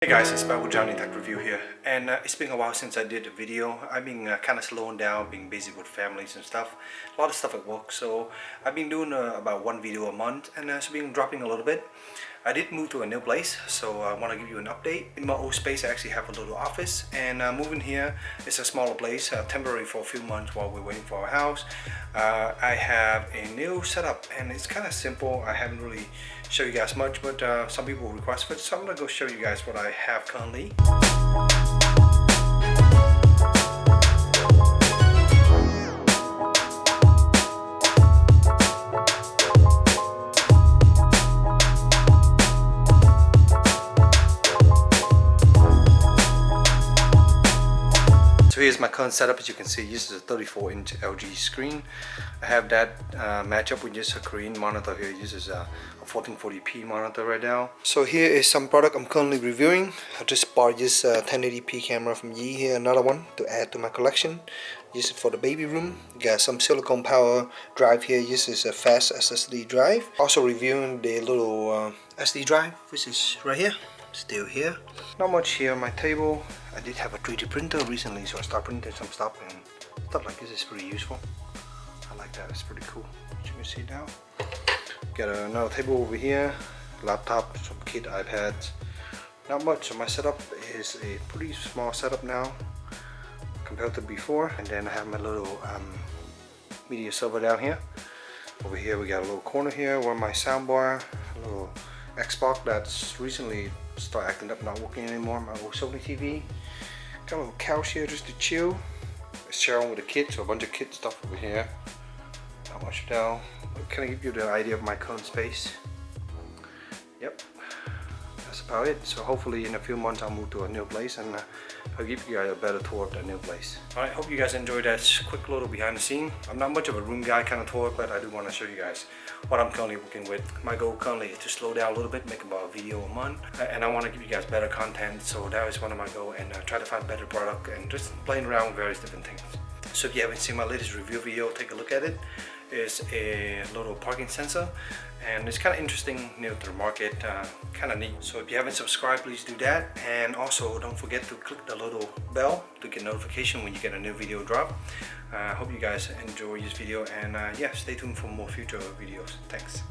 Hey guys, it's back with JohnyTechReview here, and it's been a while since I did a video. I've been kind of slowing down, being busy with families and stuff, a lot of stuff at work, so I've been doing about one video a month, and it's been dropping a little bit. I did move to a new place, so I want to give you an update. In my old space, I actually have a little office, and moving here is a smaller place, temporary for a few months while we're waiting for our house. I have a new setup, and it's kind of simple. I haven't really show you guys much, but some people request for it, so I'm gonna go show you guys what I have currently. So here's my current setup. As you can see, this is a 34-inch LG screen. I have that match up with just a Korean monitor here. This is a 1440p monitor right now. So here is some product I'm currently reviewing. I just bought this 1080p camera from Yi here, another one to add to my collection. This is for the baby room. Got some silicone power drive here. This is a fast SSD drive. Also reviewing the little SD drive, which is right here. Still here. Not much here on my table. I did have a 3D printer recently, so I started printing some stuff, and stuff like this is pretty useful. I like that, it's pretty cool. As you can see now. Got another table over here, laptop, some kid iPads. Not much. So my setup is a pretty small setup now compared to before. And then I have my little media server down here. Over here we got a little corner here where my soundbar, a little Xbox that's recently started acting up, not working anymore. My old Sony TV. Got a little couch here just to chill. Sharing with the kids, so a bunch of kid stuff over here. Not much down. Kind of give you the idea of my current space. Yep, that's about it. So hopefully in a few months I'll move to a new place, and I'll give you guys a better tour of that new place. Alright, hope you guys enjoyed that quick little behind the scene. I'm not much of a room guy kind of tour, but I do want to show you guys what I'm currently working with. My goal currently is to slow down a little bit, make about a video a month, and I want to give you guys better content, so that is one of my goals, and try to find better product and just playing around with various different things. So if you haven't seen my latest review video, take a look at it. It's a little parking sensor, and it's kind of interesting, new to the market, kind of neat. So if you haven't subscribed, please do that, and also don't forget to click the little bell to get notification when you get a new video drop. Hope you guys enjoy this video, and yeah, stay tuned for more future videos. Thanks.